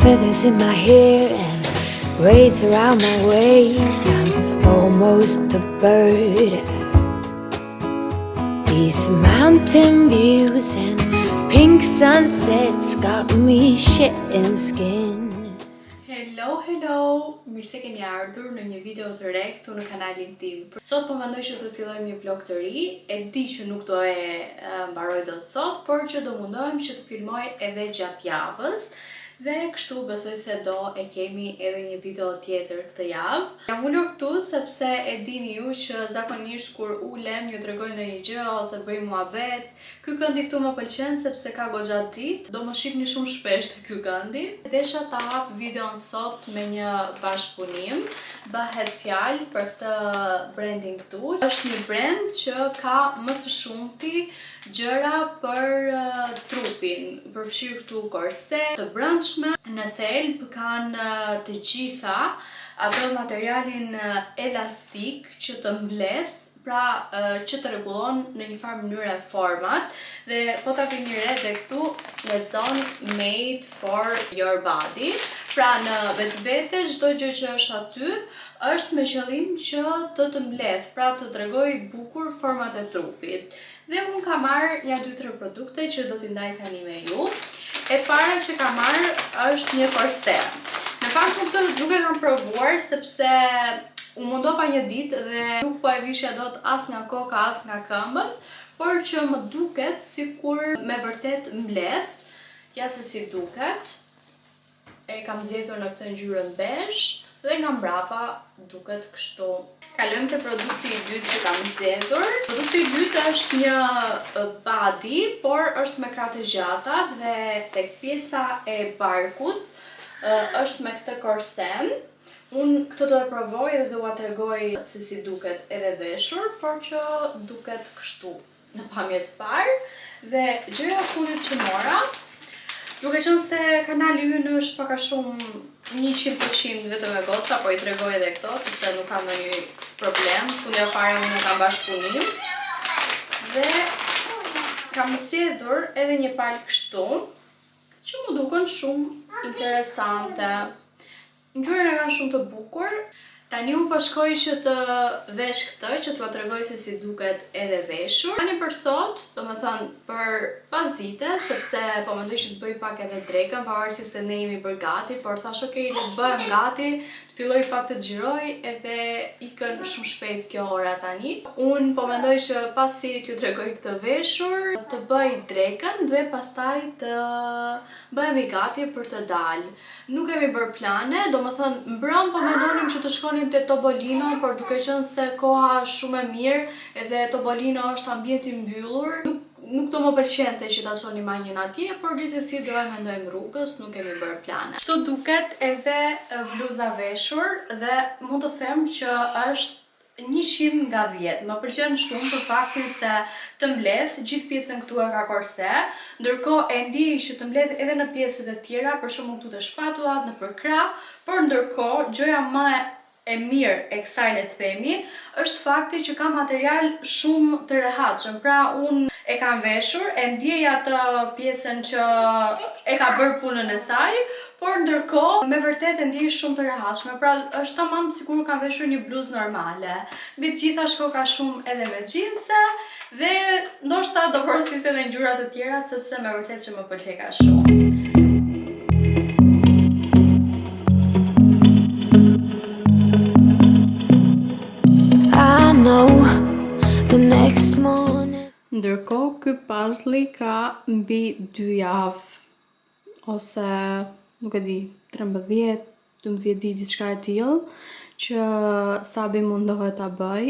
feathers in my hair and braids around my waist. I'm almost a bird. These mountain views and pink sunsets got me shitting skin. Hello, mirë se keni ardhur në një video të re këtu në kanalin tim. Sot po mendoj që të fillojmë një vlog të ri. E di që nuk do e mbaroj dot sot, por që do mundohem që të filmoj edhe gjatë javës. Dhe kështu besoj se do e kemi edhe një video tjetër këtë javë. Jam ulur këtu sepse e dini ju që zakonisht kur ulem ju tregoj ndonjë gjë ose bëj muhabet. Ky këndi këtu më pëlqen sepse ka goxha dritë. Do më shihni shumë shpesh te ky këndi. Desha ta hap videon sot me një bashkëpunim. Bëhet fjalë për këtë branding këtu. Është një brand që ka më së shumti gjëra për trupin, përfshirë këtu korse, të brendshme, në thelb kanë të gjitha atë materialin elastik që të mbledh, pra që të rregullon në një farë mënyre format, dhe po ta vini re dhe këtu lexon made for your body. Pra në vetvete çdo gjë që është aty është me qëllim që të mbledh, pra të tregoj bukur format e trupit. Dhe unë ka marrë ja 2-3 produkte që do t'i ndaj tani me ju. E para që ka marrë është një korse. Në fakt këtë nuk e kam provuar sepse u mundova një ditë dhe nuk po e vishja dot as nga koka as nga këmbët, por që më duket sikur me vërtet mbledh. Ja se si duket. E kam zgjedhur në këtë ngjyrën bezh dhe nga mbrapa duket kështu. Kalojmë te produkti i dytë që kam zgjedhur. Produkti i dytë është një body, por është me krah të gjata dhe tek pjesa e barkut është me këtë korsen. Unë këtë do e provoj dhe do ua tregoj se si duket edhe veshur, por që duket kështu në pamje të parë. Dhe gjëja e fundit që mora, duke qenë se kanali ynë është pak a shumë 100% vetëm e goca, po i tregoj edhe këto, sepse nuk kam ndonjë problem. Fundja fare unë kam bashkëpunim. Dhe kam zgjedhur edhe një palë kështu, që më duken shumë interesante. Ngjyrat e kanë shumë të bukur. Tani unë po shkoj që të vesh këtë, që t'ua tregoj se si duket edhe veshur. Tani për sot, domethënë për pasdite, sepse po mendoj që të bëj pak edhe drekën, pavarësisht se ne jemi bërë gati, por thash okay, le të bëhem gati, të filloj pak të xhiroj edhe ikën shumë shpejt kjo ora tani. Unë po mendoj që pasi t'ju tregoj këtë veshur, të bëj drekën dhe pastaj të bëhemi gati për të dalë. Nuk kemi bërë plane, domethënë mbrëm po mendonim që të shkonim te Topolino, por duke qenë se koha është shumë e mirë edhe Topolino është ambient i mbyllur, nuk do më pëlqente që ta çonim manjën atje, por gjithsesi do e mendojmë rrugës, nuk kemi bërë plane. Kështu duket edhe bluza veshur dhe mund të them që është 100 nga 10. Më pëlqen shumë për faktin se të mbledh, gjithë pjesën këtu e ka korse, ndërkohë e ndiej që të mbledh edhe në pjesët e tjera, për shembull këtu te shpatullat, nëpër krah, por ndërkohë gjëja më e mirë e kësaj le të themi është fakti që ka material shumë të rehatshëm. Pra unë e kam veshur, e ndjej atë pjesën që e ka bërë punën e saj, por ndërkohë me vërtet e ndjej shumë të rehatshme. Pra është tamam sikur kam veshur një bluzë normale. Mbi të gjitha shkoka shumë edhe me xhinse dhe ndoshta do porosisë edhe ngjyra të tjera sepse me vërtet që më pëlqej ka shumë. Ndërkohë, ky puzzle ka mbi 2 javë ose nuk e di, 13-12 ditë diçka e tillë që Sabi mundohet ta bëj.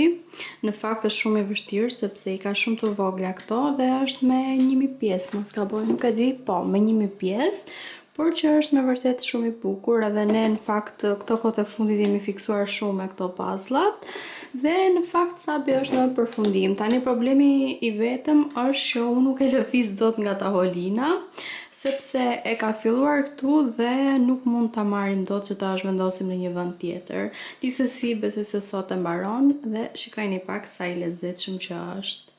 Në fakt është shumë e vështirë sepse i ka shumë të vogla këto dhe është me 1000 pjesë, mos gaboj, nuk e di, po, me 1000 pjesë, por që është me vërtet shumë i bukur edhe ne në fakt këto kohë të fundit jemi fiksuar shumë me këto puzzle-at dhe në fakt Sabi është në përfundim. Tani problemi i vetëm është që unë nuk e lëviz dot nga tavolina sepse e ka filluar këtu dhe nuk mund ta marrim dot që ta zhvendosim në një vend tjetër. Gjithsesi besoj se sot e mbaron dhe shikojeni pak sa i lezetshëm që është.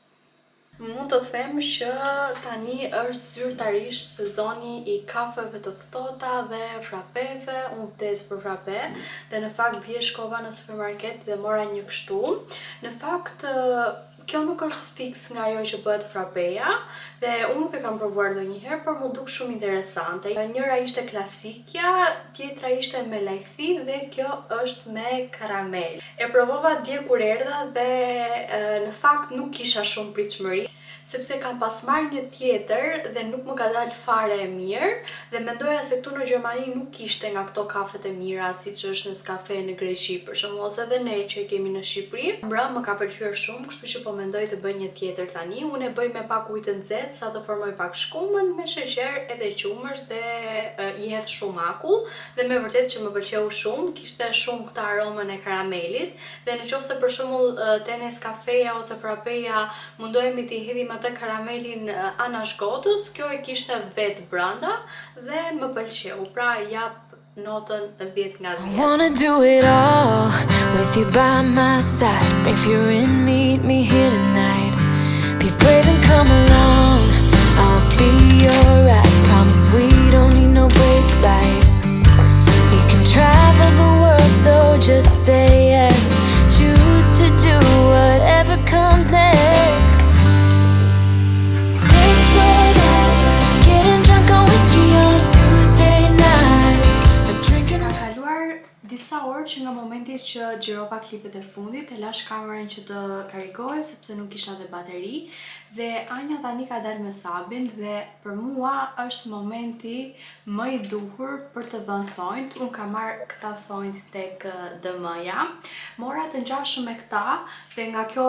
Mund të them që tani është zyrtarisht sezoni i kafeve të ftohta dhe frapeve. Unë vdes për frape dhe në fakt dje shkova në supermarket dhe mora një kështu. Në fakt kjo nuk është fiks nga ajo që bëhet frapeja dhe unë nuk e kam provuar ndonjëherë, por më duk shumë interesante. Njëra ishte klasikja, tjetra ishte me lajthi dhe kjo është me karamel. E provova dje kur erdha dhe në fakt nuk kisha shumë pritshmëri, sepse kam pas marrë një tjetër dhe nuk më ka dalë fare e mirë dhe mendoja se këtu në Gjermani nuk kishte nga këto kafet e mira siç është Nescafe në Greqi për shembull, ose edhe ne që kemi në Shqipëri. Mbra më ka pëlqyer shumë, kështu që po mendoj të bëj një tjetër tani. Unë e bëj me pak ujë të nxehtë sa të formoj pak shkumën, me sheqer edhe qumësht dhe i hedh shumë akull dhe me vërtet që më pëlqeu shumë, kishte shumë këtë aromën e karamelit dhe nëse për shembull te Nescafeja ose frapeja mundohemi të hedhim atë karamelin anash gotës, kjo e kishte vetë brenda dhe më pëlqeu. Pra jap notën 10 nga 10. I wanna do it all with you by my side. If you're in, meet me here tonight. Be brave and come along, I'll be your ride. Promise we don't need no brake lights. We can travel the world, so just say yes. Choose to do whatever comes next. Disa orë që nga momenti që xhirova klipet e fundit, e lash kamerën që të karikohet sepse nuk kisha dhe bateri dhe Anja tani ka dalë me Sabin dhe për mua është momenti më i duhur për të dhënë thonjt. Unë kam marrë këta thonjt tek DM-ja. Mora të ngjashëm me këta dhe nga kjo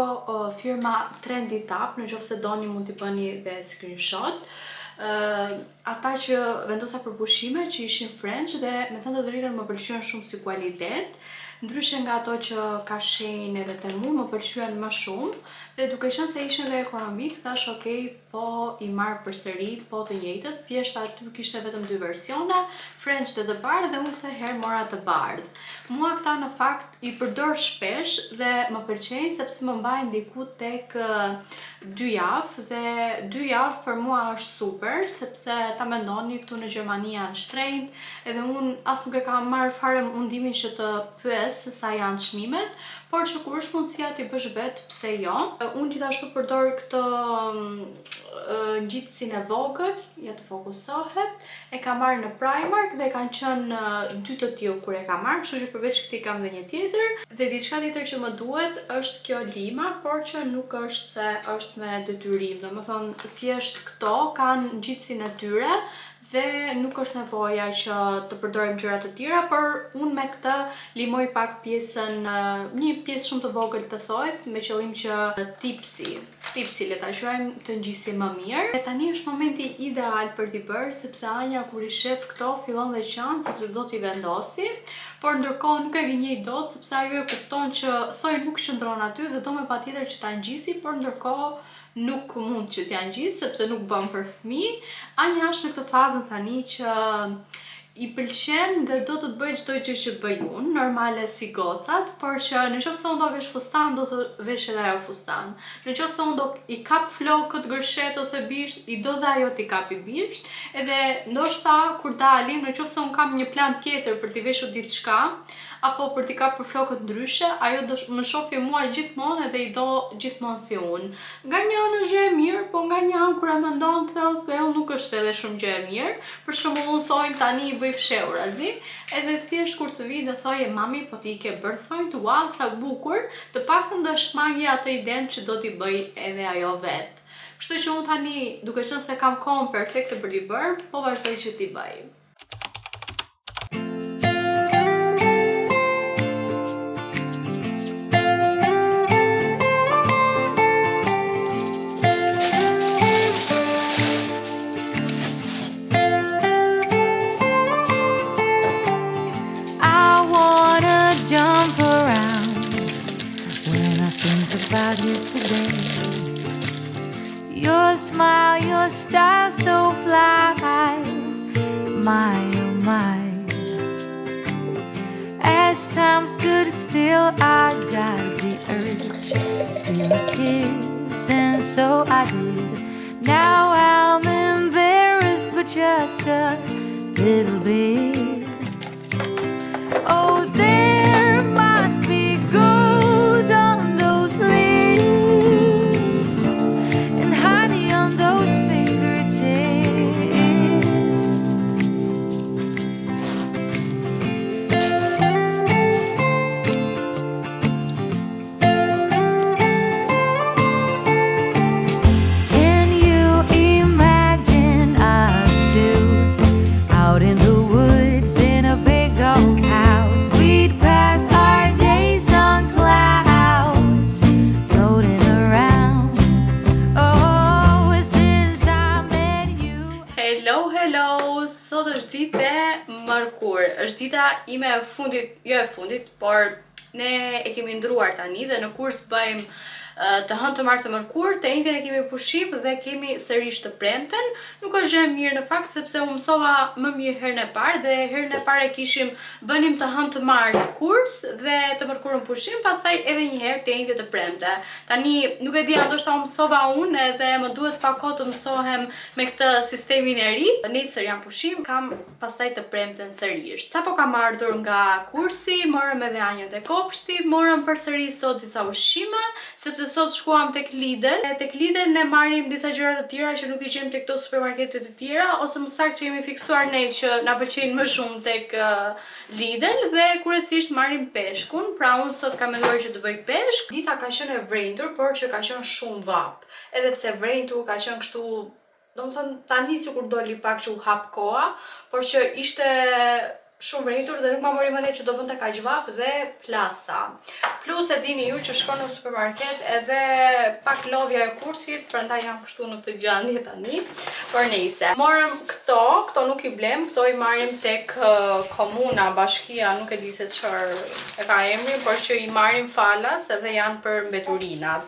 firma Trendy Tap, nëse doni mund t'i bëni dhe screenshot. Ata që vendosa për pushime që ishin French dhe me thënë të drejtën më pëlqyen shumë si kualitet, ndryshe nga ato që ka Shein edhe Temu më pëlqyen më shumë dhe duke qenë se ishin dhe ekonomik thash okay, po i marr përsëri, po të njëjtët, thjesht aty kishte vetëm 2 versione, French dhe të bardhë dhe unë këtë herë mora të bardhë. Mua këta në fakt i përdor shpesh dhe më pëlqejnë sepse më mbajnë diku tek 2 javë dhe 2 javë për mua është super sepse ta mendoni këtu në Gjermani janë shtrenjtë edhe unë as nuk e kam marrë fare mundimin që të pyes se sa janë çmimet, por që kur është mundësia t'i bësh vetë, pse jo. Unë gjithashtu përdor këtë ngjitësin e vogël, ja të fokusohet, e kam marrë në Primark dhe kanë qenë 2 të tillë kur e kam marrë, kështu që përveç këtij kam dhe një tjetër. Dhe diçka tjetër që më duhet është kjo lima, por që nuk është se është me detyrim. Domethënë thjesht këto kanë ngjitësin e tyre dhe nuk është nevoja që të përdorim gjëra të tjera, por unë me këtë limoj pak pjesën, një pjesë shumë të vogël të thojt, me qëllim që tipsi le ta quajmë të ngjisi më mirë. Dhe tani është momenti ideal për t'i bërë, sepse Anja kur i shef këto fillon dhe qanë, sepse do t'i vendosi, por ndërkohë nuk e gënjej dot, sepse ajo e kupton që thoj nuk qëndron aty dhe do me patjetër që ta ngjisi, por ndërkohë nuk mund që t'ja ngjisë sepse nuk bën për fëmijë. Anja është në këtë fazën tani që i pëlqen dhe do të bëj çdo gjë që bëj unë, normale si gocat, por që nëse unë do vesh fustan, do të vesh edhe ajo fustan. Nëse unë do i kap flokët, gërshet ose bisht, i do dhe ajo t'i kapi bisht. Edhe ndoshta kur dalim, nëse unë kam një plan tjetër për t'i veshur diçka, apo për t'i kapur flokët ndryshe, ajo do më shohë mua gjithmonë edhe i do gjithmonë si unë. Nga një anë është gjë e mirë, po nga një anë kur e mendon thellë nuk është edhe shumë gjë e mirë. Për shembull unë thonjt tani i bëj fshehurazi, edhe thjesht kur të vi dhe thoje mami po ti i ke bërë thonjt, ua sa bukur, të paktën do shmangi atë idenë që do t'i bëj edhe ajo vetë. Kështu që unë tani, duke qenë se kam kohën perfekte për t'i bërë, po vazhdoj që t'i bëj. About yesterday, your smile, your style so fly, my oh my. As time stood still, I got the urge to steal a kiss listen, so I did. Now I'm embarrassed, but just a little bit. Oh, there must be gold on those lips and honey on those fingertips. Can you imagine us two out in the woods in a big old house? We'd pass our days on clouds floating around. Oh, since I met you. Hello, hello! Sot është ditë e mërkur. Është dita ime e fundit, jo e fundit, por ne e kemi ndruar tani dhe në kurs bëjmë të hënë të martë të mërkur, të njëjtën e kemi pushim dhe kemi sërish të premten. Nuk është gjë e mirë në fakt sepse u mësova më mirë herën e parë dhe herën e parë bënim të hënë të martë kurs dhe të mërkurën pushim, pastaj edhe një herë të njëjtën të premte. Tani nuk e di, ndoshta u mësova unë edhe më duhet pak kohë të mësohem me këtë sistemin e ri. Nesër jam pushim, kam pastaj të premten sërish. Sapo kam ardhur nga kursi, morëm edhe anjët e kopshtit, morëm përsëri sot disa ushqime, sepse sot shkuam tek Lidl. Tek Lidl ne marrim disa gjëra të tjera që nuk i gjejmë tek këto supermarketet të tjera, ose më saktë që jemi fiksuar ne që na pëlqejnë më shumë tek Lidl dhe kryesisht marrim peshkun. Pra unë sot kam menduar që të bëj peshk. Dita ka qenë e vrentur, por që ka qenë shumë vap. Edhe pse vrentur ka qenë kështu, domethënë tani sikur doli pak që u hap koha, por që ishte shumë vrentur dhe nuk ma mori mendje që do bënte kaq vap dhe plasa. Plus e dini ju që shkon në supermarket edhe pak lodhja e kursit, prandaj jam kështu në këtë gjendje tani. Por nejse. Morëm këto nuk i blem, këto i marrim tek komuna, bashkia, nuk e di se çfarë e ka emrin, por që i marrim falas edhe janë për mbeturinat.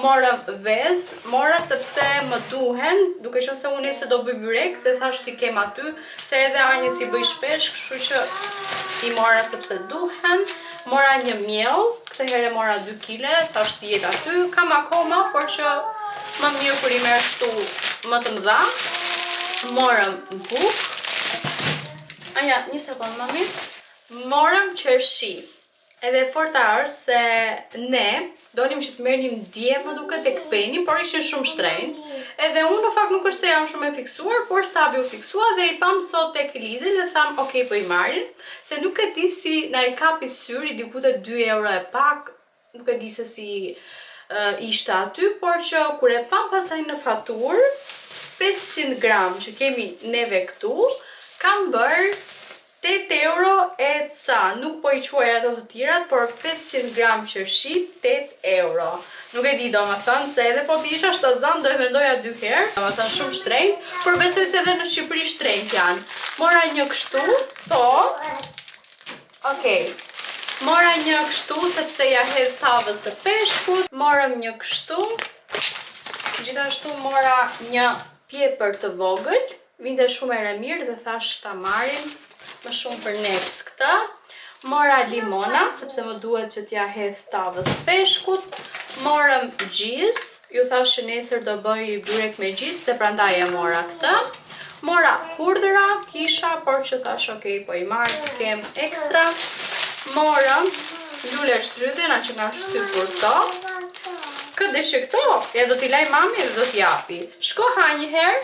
Morëm vez, mora sepse më duhen, duke qenë se unë se do bëj byrek dhe thash ti kem aty, se edhe anjës i bëj shpesh, kështu që i mora sepse duhen. Mora një miell, këtë herë mora 2 kg, thash ti jetë aty, kam akoma, por që më mirë kur i merr kështu më të mëdha. Morëm buk. Aja, një sekond mami. Morëm qershi. Edhe forta është se ne donim që të merrnim dje më duket tek Penny, por ishin shumë shtrenjtë. Edhe unë në fakt nuk është se jam shumë e fiksuar, por Sabi u fiksua dhe i tham sot tek Lidl dhe tham, ok, po i marrin, se nuk e di si na i kapi syri, diku te 2 euro e pak, nuk e di se si ishte aty, por që kur e pam pastaj në faturë, 500 gram që kemi neve këtu, kam bërë 8 euro e ca, nuk po i quaj ato të tjerat, por 500 gram qershi, 8 euro. Nuk e di domethënë se edhe po të isha shtazan do e mendoja 2 herë, domethënë shumë shtrenjtë, por besoj se edhe në Shqipëri shtrenjtë janë. Mora një kështu, Okej. Mora një kështu sepse ja hedh tavës së peshkut, morëm një kështu. Gjithashtu mora një pjepër të vogël, vinte shumë e mirë dhe thash ta marrim më shumë për neps këta. Mora limona, sepse më duhet që t'ja hedh tavës peshkut. Morëm gjis, ju thash që nesër do bëj byrek me gjis dhe prandaj e mora këta. Mora hurdhra, kisha, por që thash ok, po i marr, kem ekstra. Morëm lule shtrydhena që nga shtypur këto. Këtë deshe këto, ja do t'i laj mami dhe do t'i japi. Shko ha një herë.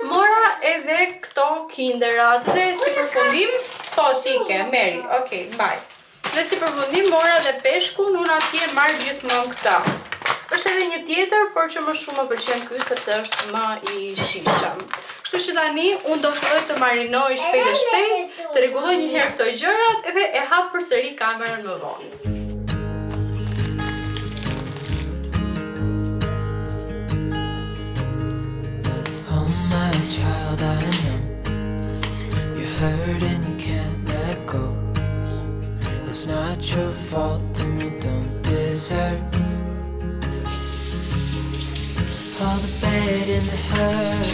Mora edhe këto kinderat dhe si përfundim, po si ke, meri, okej, mbaj. Dhe si përfundim mora dhe peshkun, unë atje marrë gjithmonë këta. Është edhe një tjetër, por që më shumë më pëlqen ky sepse është më i shishëm. Kështu që tani unë do filloj të marinoj shpejt e shpejt, të rregulloj një herë këto gjërat edhe e hap përsëri kamerën më vonë. Child, I know you're hurt and you can't let go. It's not your fault and you don't deserve all the bad and the hurt.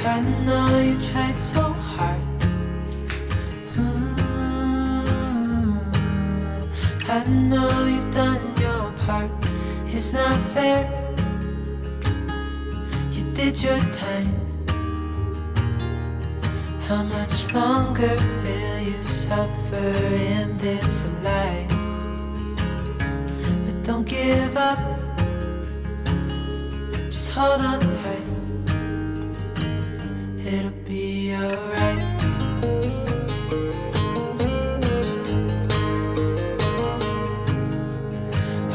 I know you tried so hard. I know you've done your part. It's not fair. You did your time. How much longer will you suffer in this life? But don't give up. Just hold on tight. It'll be alright.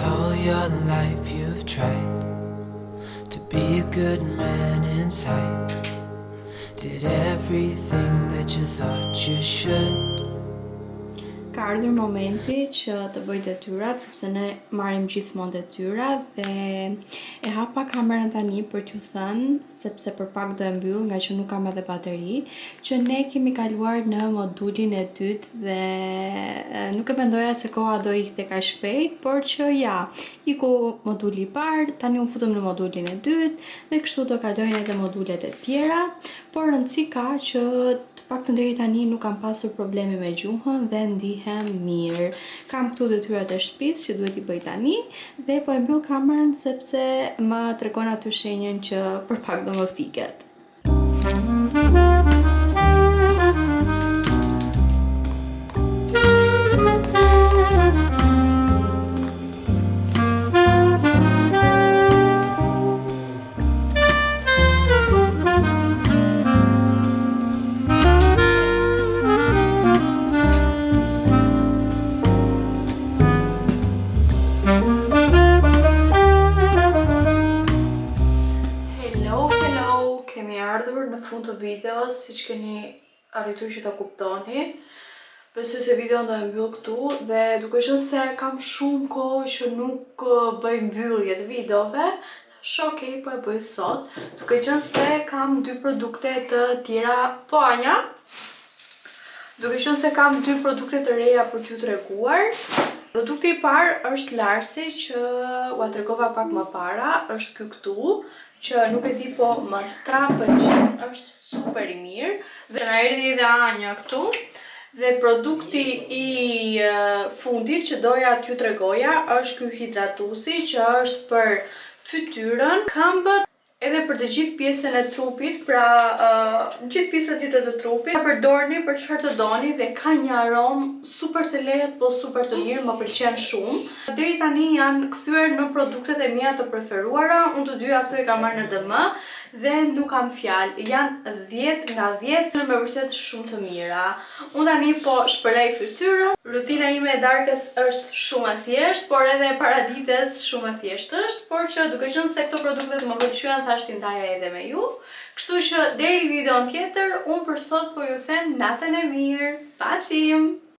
All your life you've tried to be a good man inside. Did everything that you thought you should. Ka ardhur momenti që të bëj detyrat, sepse ne marrim gjithmonë detyra dhe e hapa kamerën tani për t'ju thënë, sepse për pak do e mbyll nga që nuk kam edhe bateri, që ne kemi kaluar në modulin e dytë dhe nuk e mendoja se koha do ikte kaq shpejt, por që ja, iku moduli i parë, tani u futëm në modulin e dytë dhe kështu do kalojnë edhe modulet e tjera, por rëndësi ka që të paktën deri tani nuk kam pasur probleme me gjuhën dhe ndihem mirë. Kam këtu detyrat e shtëpisë që duhet i bëj tani dhe po e mbyll kamerën sepse më tregon aty shenjën që për pak do më fiket. Kemi ardhur në fund të videos, siç keni arritur që ta kuptoni. Besoj se videon do e mbyll këtu dhe duke qenë se kam shumë kohë që nuk bëj mbyllje të videove, okej, po e bëj sot. Duke qenë se kam dy produkte të tjera, po Anja. Duke qenë se kam dy produkte të reja për t'ju treguar. Produkti i parë është Larsi që ua tregova pak më para, është ky këtu, që nuk e di po më strapën, është super i mirë. Dhe na erdhi edhe Anja këtu. Dhe produkti i fundit që doja t'ju tregoja është ky hidratuesi që është për fytyrën, këmbët, edhe për të gjithë pjesën e trupit, pra gjithë pjesët tjetër të trupit. Ta përdorni për çfarë të doni dhe ka një aromë super të lehtë, po super të mirë, më pëlqen shumë. Deri tani janë kthyer në produktet e mia të preferuara. Unë të dyja këto i kam marrë në DM dhe nuk kam fjalë. Janë 10 nga 10, me vërtet shumë të mira. Unë tani po shpërlej fytyrën. Rutina ime e darkës është shumë e thjeshtë, por edhe e paradites shumë e thjeshtë është, por që duke qenë se këto produktet më pëlqyen, thashë t'i ndaja edhe me ju. Kështu që deri videon tjetër, unë për sot po ju them natën e mirë. Paqim!